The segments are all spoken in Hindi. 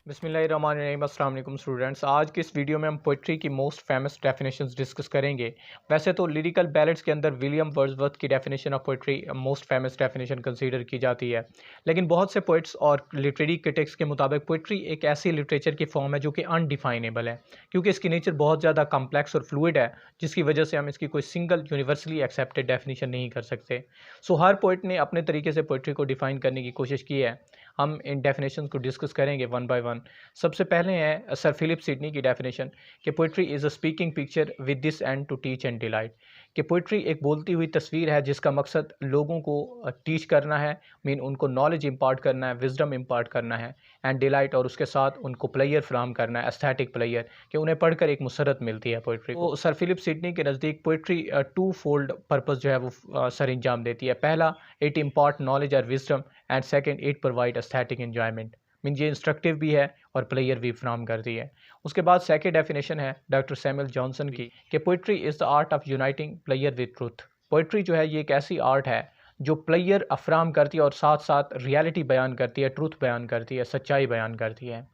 बिस्मिल्लाहिर्रहमानिर्रहीम। अस्सलाम वालेकुम स्टूडेंट्स। आज की इस वीडियो में हम पोइट्री की मोस्ट फेमस डेफिनेशंस डिस्कस करेंगे। वैसे तो लिरिकल बैलेट्स के अंदर विलियम वर्ड्सवर्थ की definition of poetry most famous definition consider की जाती है, लेकिन बहुत से पोइट्स और लिटरेरी क्रिटिक्स के मुताबिक पोइट्री एक ऐसी लिटरेचर की फॉर्म है जो कि अनडिफाइनेबल है, क्योंकि इसकी नेचर बहुत ज़्यादा कम्प्लेक्स और फ्लूइड है, जिसकी वजह से हम इसकी कोई सिंगल यूनिवर्सली एक्सेप्टेड डेफिनेशन नहीं कर सकते। सो हर पोइट ने अपने तरीके से पोइट्री को डिफाइन करने की कोशिश की है। हम इन डेफिनेशन को डिस्कस करेंगे वन बाय वन। सबसे पहले है सर फिलिप सिडनी की डेफिनेशन कि poetry is a speaking picture with this end to teach and delight. कि पोइट्री एक बोलती हुई तस्वीर है जिसका मकसद लोगों को टीच करना है, मीन उनको नॉलेज इम्पार्ट करना है, विजडम इम्पार्ट करना है, एंड डिलाइट और उसके साथ उनको प्लेयर फ्राहम करना है, एस्थेटिक प्लेयर, कि उन्हें पढ़कर एक मुसरत मिलती है पोइट्री को। तो सर फिलिप सिडनी के नज़दीक पोइट्री टू फोल्ड पर्पज़ जो है वो सर अंजाम देती है। पहला, इट इम्पार्ट नॉलेज और wisdom, and second, it provide aesthetic enjoyment. Mean ये इंस्ट्रक्टिव भी है और प्लेयर भी फ्राहम करती है। उसके बाद सेकेंड डेफिनेशन है डॉक्टर सैमुअल जॉनसन की कि poetry is the art of uniting player with truth. Poetry जो है ये एक ऐसी आर्ट है जो प्लेयर अफ्राम करती है और साथ साथ रियलिटी बयान करती है, ट्रूथ बयान करती है, सच्चाई बयान करती है।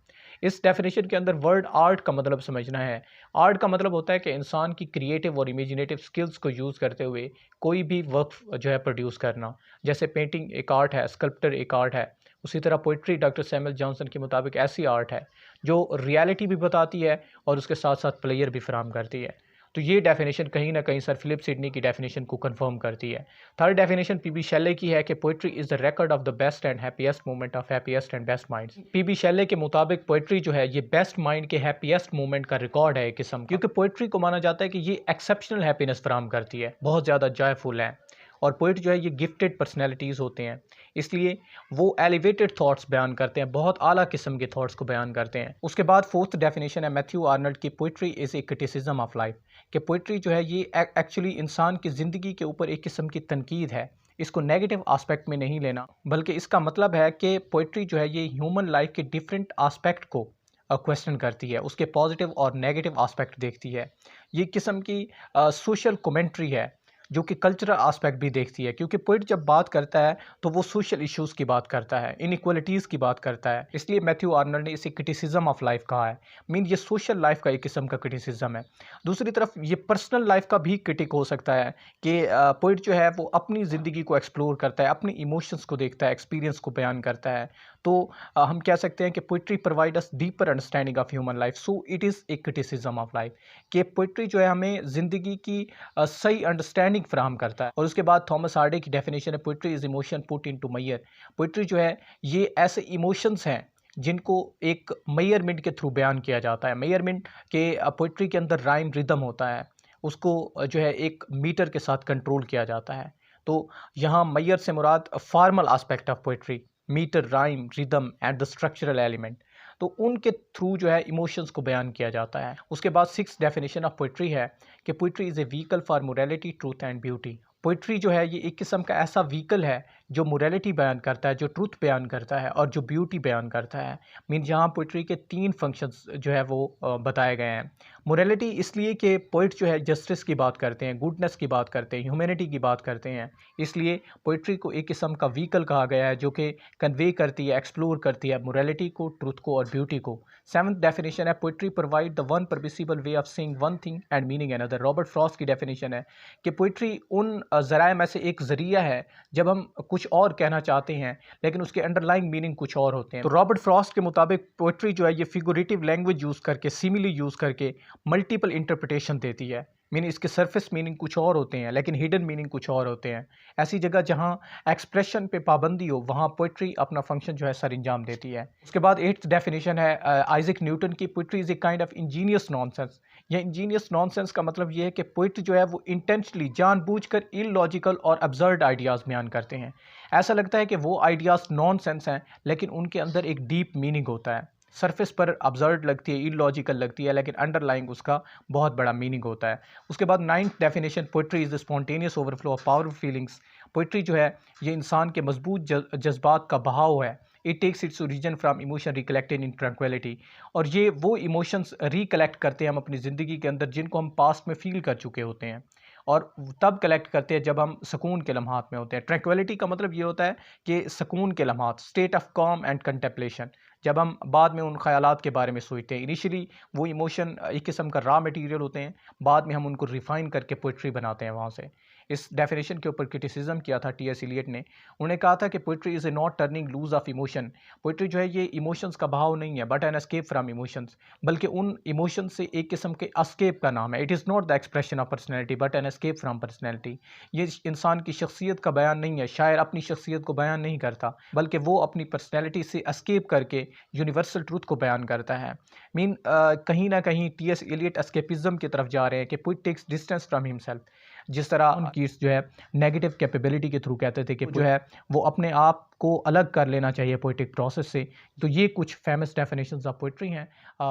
इस डेफिनेशन के अंदर वर्ड आर्ट का मतलब समझना है। आर्ट का मतलब होता है कि इंसान की क्रिएटिव और इमेजिनेटिव स्किल्स को यूज़ करते हुए कोई भी वर्क जो है प्रोड्यूस करना। जैसे पेंटिंग एक आर्ट है, स्कल्प्टर एक आर्ट है, उसी तरह पोइट्री डॉक्टर सैमुअल जॉनसन के मुताबिक ऐसी आर्ट है जो रियलिटी भी बताती है और उसके साथ साथ प्लेयर भी फराहम करती है। तो ये डेफिनेशन कहीं ना कहीं सर फिलिप सिडनी की डेफिनेशन को कंफर्म करती है। थर्ड डेफिनेशन पीबी शेले की है कि poetry is the record of the best and happiest moment of happiest and best minds. P B Shelley के मुताबिक पोइट्री जो है ये बेस्ट माइंड के हैप्पीएस्ट मोमेंट का रिकॉर्ड है एक किस्म का, क्योंकि पोइट्री को माना जाता है कि ये एक्सेप्शनल हैप्पीनेस फराहम करती है, बहुत ज़्यादा जॉयफुल है। और पोइट जो है ये गिफ्टेड पर्सनैलिटीज़ होते हैं, इसलिए वो एलिवेटेड थॉट्स बयान करते हैं, बहुत आला किस्म के थॉट्स को बयान करते हैं। उसके बाद फोर्थ डेफिनेशन है मैथ्यू आर्नल्ड की, poetry is A criticism of life. कि पोइट्री जो है ये एक्चुअली इंसान की ज़िंदगी के ऊपर एक किस्म की तनकीद है। इसको नेगेटिव आस्पेक्ट में नहीं लेना, बल्कि इसका मतलब है कि पोइट्री जो है ये ह्यूमन लाइफ के डिफरेंट आस्पेक्ट को क्वेश्चन करती है, उसके पॉजिटिव और नेगेटिव आस्पेक्ट देखती है। ये किस्म की सोशल कमेंट्री है जो कि कल्चरल आस्पेक्ट भी देखती है, क्योंकि पोइट जब बात करता है तो वो सोशल इश्यूज़ की बात करता है, इनइक्वालिटीज़ की बात करता है। इसलिए मैथ्यू आर्नल्ड ने इसे क्रिटिसिज्म ऑफ लाइफ कहा है। मीन ये सोशल लाइफ का एक किस्म का क्रिटिसिज्म है। दूसरी तरफ ये पर्सनल लाइफ का भी क्रिटिक हो सकता है कि पोइट जो है वो अपनी ज़िंदगी को एक्सप्लोर करता है, अपने इमोशंस को देखता है, एक्सपीरियंस को बयान करता है। तो हम कह सकते हैं कि poetry provide us deeper understanding of human life, so it is a criticism of life. कि पोइट्री जो है हमें ज़िंदगी की सही अंडरस्टैंडिंग फ्राहम करता है। और उसके बाद थॉमस हार्डी की डेफिनेशन है poetry is emotion put into measure. Poetry जो है ये ऐसे इमोशंस हैं जिनको एक मेजरमेंट के थ्रू बयान किया जाता है। मेजरमेंट के पोइट्री के अंदर राइम रिदम होता है, उसको जो है एक मीटर के साथ कंट्रोल किया जाता है। तो यहाँ मैयर से मुराद formal aspect of poetry, metre, rhyme, rhythm and the structural element, तो उनके थ्रू जो है इमोशंस को बयान किया जाता है। उसके बाद सिक्स डेफिनेशन ऑफ पोइट्री है कि poetry is A vehicle for morality, truth and beauty. Poetry जो है ये एक किस्म का ऐसा व्हीकल है जो मोरालिटी बयान करता है, जो ट्रूथ बयान करता है और जो ब्यूटी बयान करता है। मीन यहाँ पोइट्री के तीन फंक्शंस जो है वो बताए गए हैं। मोरालिटी इसलिए कि पोइट जो है जस्टिस की बात करते हैं, गुडनेस की बात करते हैं, ह्यूमैनिटी की बात करते हैं, इसलिए पोइट्री को एक किस्म का व्हीकल कहा गया है जो कि कन्वे करती है, एक्सप्लोर करती है मोरालिटी को, ट्रूथ को और ब्यूटी को। सेवंथ डेफिनेशन है poetry provide the one permissible way of seeing one thing and meaning another. Robert Frost की डेफिनेशन है कि पोइट्री उन ज़राए में से एक ज़रिया है जब हम कुछ और कहना चाहते हैं लेकिन उसके अंडरलाइंग मीनिंग कुछ और होते हैं। तो रॉबर्ट फ्रॉस्ट के मुताबिक पोइट्री जो है ये फिगरेटिव लैंग्वेज यूज़ करके, सिमिली यूज़ करके मल्टीपल इंटरप्रिटेशन देती है। मीनिंग इसके सरफेस मीनिंग कुछ और होते हैं लेकिन हिडन मीनिंग कुछ और होते हैं। ऐसी जगह जहां एक्सप्रेशन पे पाबंदी हो वहां पोइट्री अपना फंक्शन जो है सर अंजाम देती है। उसके बाद एट्थ डेफिनेशन है आइजैक न्यूटन की, poetry is a kind of Angénieux nonsense. यह इंजीनियस नॉनसेंस का मतलब यह है कि पोइट्री जो है वो इंटेंशनली, जानबूझकर इलॉजिकल और अब्सर्ड आइडियाज़ बयान करते हैं। ऐसा लगता है कि वो आइडियाज़ नॉनसेंस हैं लेकिन उनके अंदर एक डीप मीनिंग होता है। सरफेस पर अब्सर्ड लगती है, इलॉजिकल लगती है, लेकिन अंडरलाइंग उसका बहुत बड़ा मीनिंग होता है। उसके बाद ninth definition, poetry is the spontaneous overflow of powerful feelings. Poetry जो है ये इंसान के मजबूत जज्बात का बहाव है। It takes its origin from emotion recollected in tranquillity. और ये वो इमोशंस रिकलेक्ट करते हैं हम अपनी ज़िंदगी के अंदर जिनको हम पास्ट में फील कर चुके होते हैं। और तब कलेक्ट करते हैं जब हम सुकून के लम्हात में होते हैं। ट्रैंक्विलिटी का मतलब ये होता है कि सुकून के लम्हात, स्टेट ऑफ काम एंड कंटेम्पलेशन, जब हम बाद में उन ख़यालात के बारे में सोचते हैं। इनिशियली वो इमोशन एक किस्म का रॉ मटेरियल होते हैं, बाद में हम उनको रिफ़ाइन करके पोइट्री बनाते हैं वहाँ से। इस डेफिनेशन के ऊपर क्रिटिसिज्म किया था टी एस इलियट ने। उन्होंने कहा था कि poetry is a not turning loose of emotion. Poetry जो है ये इमोशंस का बहाव नहीं है, but an escape from emotions, बल्कि उन इमोशन से एक किस्म के एस्केप का नाम है। It is not the expression of personality but an escape from personality. ये इंसान की शख्सियत का बयान नहीं है। शायर अपनी शख्सियत को बयान नहीं करता, बल्कि वो अपनी पर्सनैलिटी से एस्केप करके यूनिवर्सल ट्रूथ को बयान करता है। कहीं ना कहीं टी एस इलियट एस्केपिज्म की तरफ जा रहे हैं कि poet takes distance from himself. जिस तरह उनकी जो है नेगेटिव कैपेबिलिटी के थ्रू कहते थे कि जो है वो अपने आप को अलग कर लेना चाहिए पोइटिक प्रोसेस से। तो ये कुछ फेमस डेफिनेशंस ऑफ पोइट्री हैं।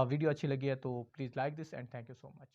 वीडियो अच्छी लगी है तो please like this and thank you so much.